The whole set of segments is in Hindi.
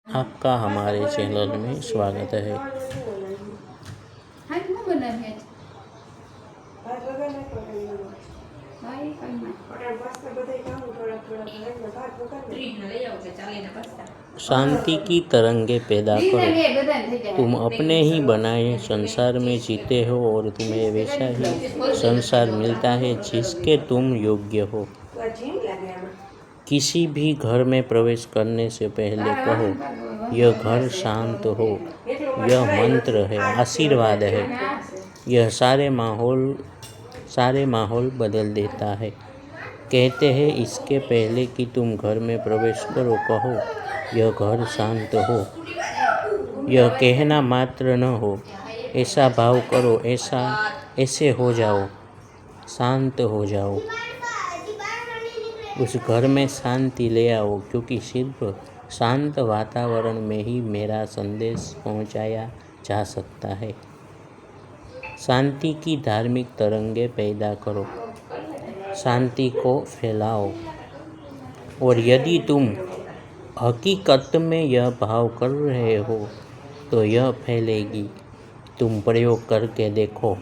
आपका हमारे चैनल में स्वागत है। शांति की तरंगे पैदा करो। तुम अपने ही बनाए संसार में जीते हो और तुम्हें वैसा ही संसार मिलता है जिसके तुम योग्य हो। किसी भी घर में प्रवेश करने से पहले कहो, यह घर शांत हो। यह मंत्र है, आशीर्वाद है। यह सारे माहौल बदल देता है। कहते हैं इसके पहले कि तुम घर में प्रवेश करो, कहो यह घर शांत हो। यह कहना मात्र न हो, ऐसा भाव करो, ऐसे हो जाओ, शांत हो जाओ। उस घर में शांति ले आओ, क्योंकि सिर्फ शांत वातावरण में ही मेरा संदेश पहुंचाया जा सकता है। शांति की धार्मिक तरंगे पैदा करो, शांति को फैलाओ। और यदि तुम हकीकत में यह भाव कर रहे हो तो यह फैलेगी। तुम प्रयोग करके देखो।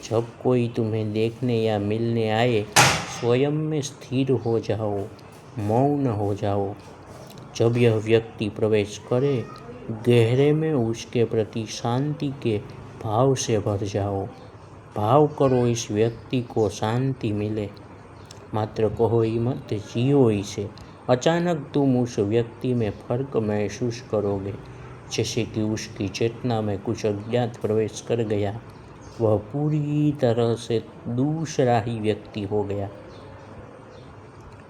जब कोई तुम्हें देखने या मिलने आए, स्वयं में स्थिर हो जाओ, मौन हो जाओ। जब यह व्यक्ति प्रवेश करे, गहरे में उसके प्रति शांति के भाव से भर जाओ। भाव करो इस व्यक्ति को शांति मिले, मात्र कहो ही मत, जियो इसे। अचानक तुम उस व्यक्ति में फर्क महसूस करोगे, जैसे कि उसकी चेतना में कुछ अज्ञात प्रवेश कर गया। वह पूरी तरह से दूसरा ही व्यक्ति हो गया।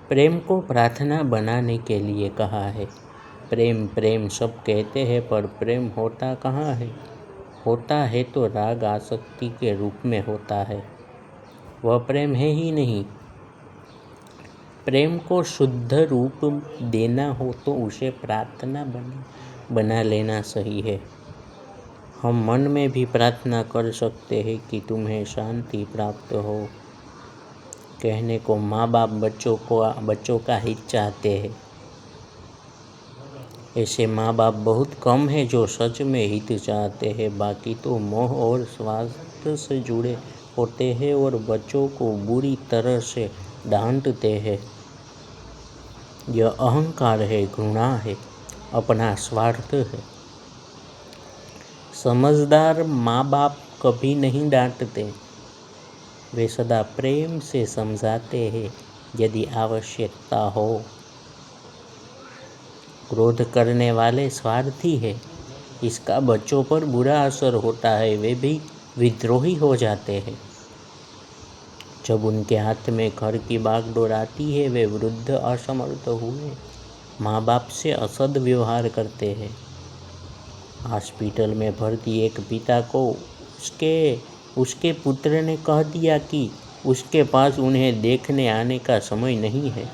प्रेम को प्रार्थना बनाने के लिए कहा है। प्रेम प्रेम सब कहते हैं, पर प्रेम होता कहाँ है? होता है तो राग आसक्ति के रूप में होता है। वह प्रेम है ही नहीं। प्रेम को शुद्ध रूप देना हो तो उसे प्रार्थना बना लेना सही है। हम मन में भी प्रार्थना कर सकते हैं कि तुम्हें शांति प्राप्त हो। कहने को माँ बाप बच्चों का हित चाहते हैं। ऐसे माँ बाप बहुत कम हैं जो सच में हित चाहते हैं। बाकी तो मोह और स्वार्थ से जुड़े होते हैं और बच्चों को बुरी तरह से डांटते हैं। यह अहंकार है, घृणा है, अपना स्वार्थ है। समझदार माँ बाप कभी नहीं डांटते। वे सदा प्रेम से समझाते हैं यदि आवश्यकता हो। क्रोध करने वाले स्वार्थी है, इसका बच्चों पर बुरा असर होता है। वे भी विद्रोही हो जाते हैं। जब उनके हाथ में घर की बागडोर आती है, वे वृद्ध असमर्थ हुए माँ बाप से असद व्यवहार करते हैं। हॉस्पिटल में भर्ती एक पिता को उसके पुत्र ने कह दिया कि उसके पास उन्हें देखने आने का समय नहीं है।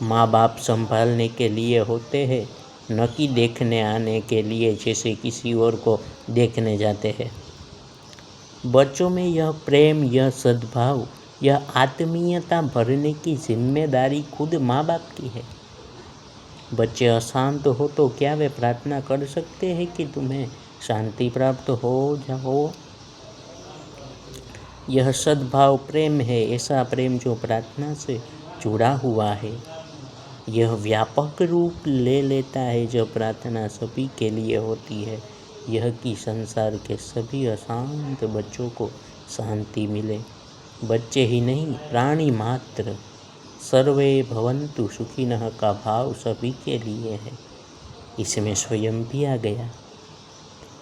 माँ बाप संभालने के लिए होते हैं, न कि देखने आने के लिए, जैसे किसी और को देखने जाते हैं। बच्चों में यह प्रेम, यह सद्भाव, यह आत्मीयता भरने की जिम्मेदारी खुद माँ बाप की है। बच्चे अशांत हो तो क्या वे प्रार्थना कर सकते हैं कि तुम्हें शांति प्राप्त हो जाओ? यह सद्भाव प्रेम है, ऐसा प्रेम जो प्रार्थना से जुड़ा हुआ है। यह व्यापक रूप ले लेता है जब प्रार्थना सभी के लिए होती है, यह कि संसार के सभी अशांत बच्चों को शांति मिले। बच्चे ही नहीं, प्राणी मात्र। सर्वे भवन्तु सुखिनः का भाव सभी के लिए है। इसमें स्वयं भी आ गया।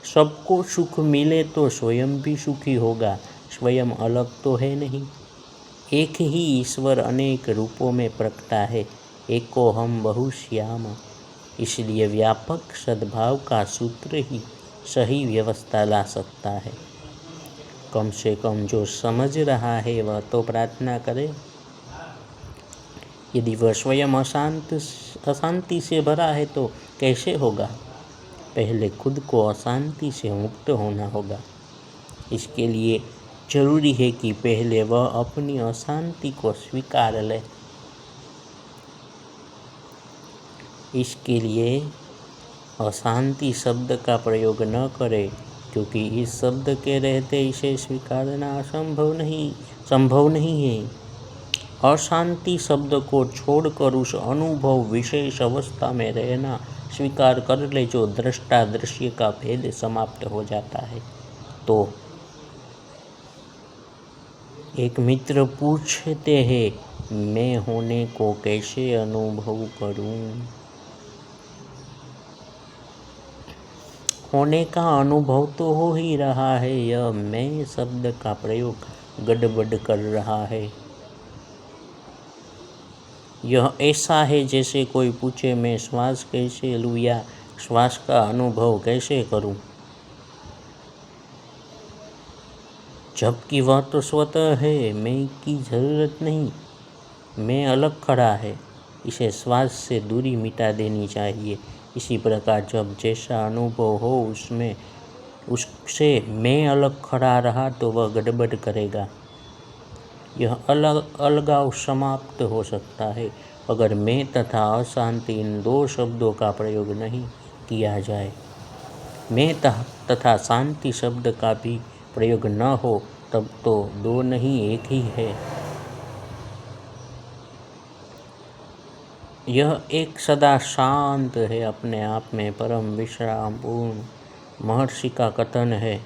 सबको सुख मिले तो स्वयं भी सुखी होगा। स्वयं अलग तो है नहीं। एक ही ईश्वर अनेक रूपों में प्रकटा है। एको हम बहुश्याम। इसलिए व्यापक सद्भाव का सूत्र ही सही व्यवस्था ला सकता है। कम से कम जो समझ रहा है वह तो प्रार्थना करे। यदि वह स्वयं अशांति से भरा है तो कैसे होगा? पहले खुद को अशांति से मुक्त होना होगा। इसके लिए जरूरी है कि पहले वह अपनी अशांति को स्वीकार ले। इसके लिए अशांति शब्द का प्रयोग न करें, क्योंकि इस शब्द के रहते इसे स्वीकारना संभव नहीं है। अशांति शब्द को छोड़कर उस अनुभव विशेष अवस्था में रहना स्वीकार कर ले जो दृष्टा दृश्य का भेद समाप्त हो जाता है। तो एक मित्र पूछते हैं, मैं होने को कैसे अनुभव करूं? होने का अनुभव तो हो ही रहा है, यह मैं शब्द का प्रयोग गड़बड़ कर रहा है। यह ऐसा है जैसे कोई पूछे, मैं श्वास कैसे लूँ या श्वास का अनुभव कैसे करूँ, जबकि वह तो स्वतः है, मैं की जरूरत नहीं। मैं अलग खड़ा है, इसे श्वास से दूरी मिटा देनी चाहिए। इसी प्रकार जब जैसा अनुभव हो उससे मैं अलग खड़ा रहा तो वह गड़बड़ करेगा। यह अलगाव समाप्त हो सकता है अगर मैं तथा अशांति इन दो शब्दों का प्रयोग नहीं किया जाए। मैं तथा शांति शब्द का भी प्रयोग न हो तब तो दो नहीं एक ही है। यह एक सदा शांत है, अपने आप में परम विश्राम पूर्ण। महर्षि का कथन है,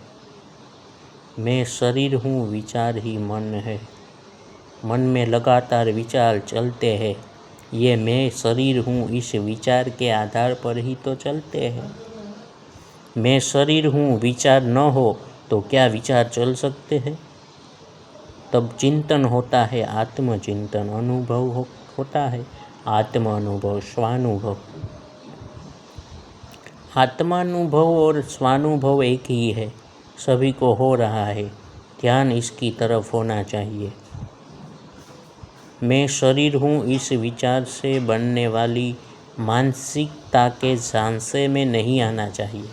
मैं शरीर हूँ, विचार ही मन है। मन में लगातार विचार चलते हैं। ये मैं शरीर हूँ इस विचार के आधार पर ही तो चलते हैं। मैं शरीर हूँ विचार न हो तो क्या विचार चल सकते हैं? तब चिंतन होता है, आत्मचिंतन। अनुभव होता है, आत्म अनुभव, स्वानुभव। आत्मानुभव और स्वानुभव एक ही है, सभी को हो रहा है। ध्यान इसकी तरफ होना चाहिए। मैं शरीर हूँ इस विचार से बनने वाली मानसिकता के झांसे में नहीं आना चाहिए।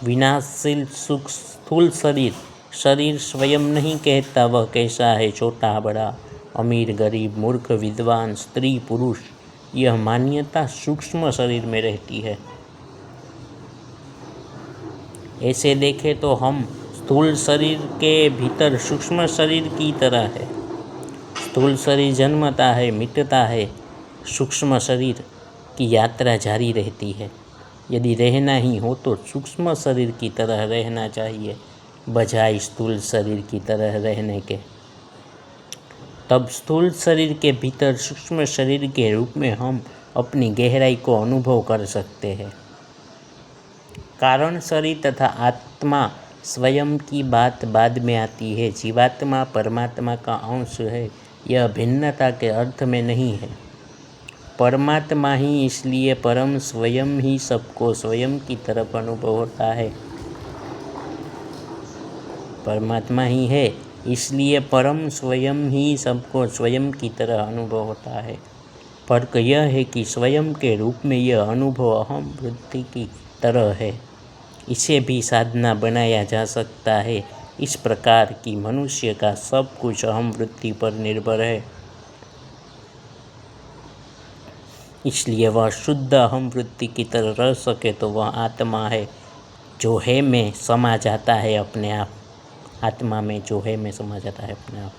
विनाशशील स्थूल शरीर स्वयं नहीं कहता वह कैसा है, छोटा बड़ा, अमीर गरीब, मूर्ख विद्वान, स्त्री पुरुष। यह मान्यता सूक्ष्म शरीर में रहती है। ऐसे देखें तो हम स्थूल शरीर के भीतर सूक्ष्म शरीर की तरह है। स्थूल शरीर जन्मता है, मिटता है, सूक्ष्म शरीर की यात्रा जारी रहती है। यदि रहना ही हो तो सूक्ष्म शरीर की तरह रहना चाहिए, बजाय स्थूल शरीर की तरह रहने के। तब स्थूल शरीर के भीतर सूक्ष्म शरीर के रूप में हम अपनी गहराई को अनुभव कर सकते हैं। कारण शरीर तथा आत्मा स्वयं की बात बाद में आती है। जीवात्मा परमात्मा का अंश है, यह भिन्नता के अर्थ में नहीं है। परमात्मा ही इसलिए परम स्वयं ही सबको स्वयं की तरफ अनुभव होता है। परमात्मा ही है इसलिए परम स्वयं ही सबको स्वयं की तरह अनुभव होता है। फर्क यह है कि स्वयं के रूप में यह अनुभव अहम वृत्ति की तरह है। इसे भी साधना बनाया जा सकता है। इस प्रकार की मनुष्य का सब कुछ अहम वृत्ति पर निर्भर है, इसलिए वह शुद्ध अहम वृत्ति की तरह रह सके तो वह आत्मा है जो है में समा जाता है अपने आप। आत्मा में जो है में समा जाता है अपने आप।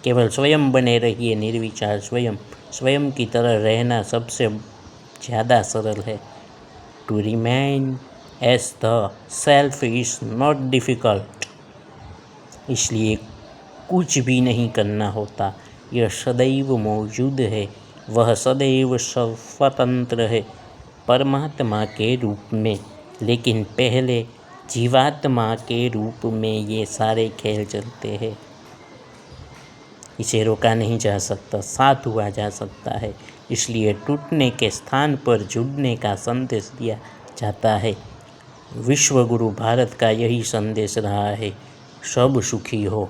केवल स्वयं बने रहिए, निर्विचार स्वयं की तरह रहना सबसे ज़्यादा सरल है। To remain as the self is not difficult. इसलिए कुछ भी नहीं करना होता, यह सदैव मौजूद है। वह सदैव स्वतंत्र है परमात्मा के रूप में, लेकिन पहले जीवात्मा के रूप में ये सारे खेल चलते हैं। इसे रोका नहीं जा सकता, साथ हुआ जा सकता है। इसलिए टूटने के स्थान पर जुड़ने का संदेश दिया जाता है। विश्व गुरु भारत का यही संदेश रहा है, सब सुखी हो।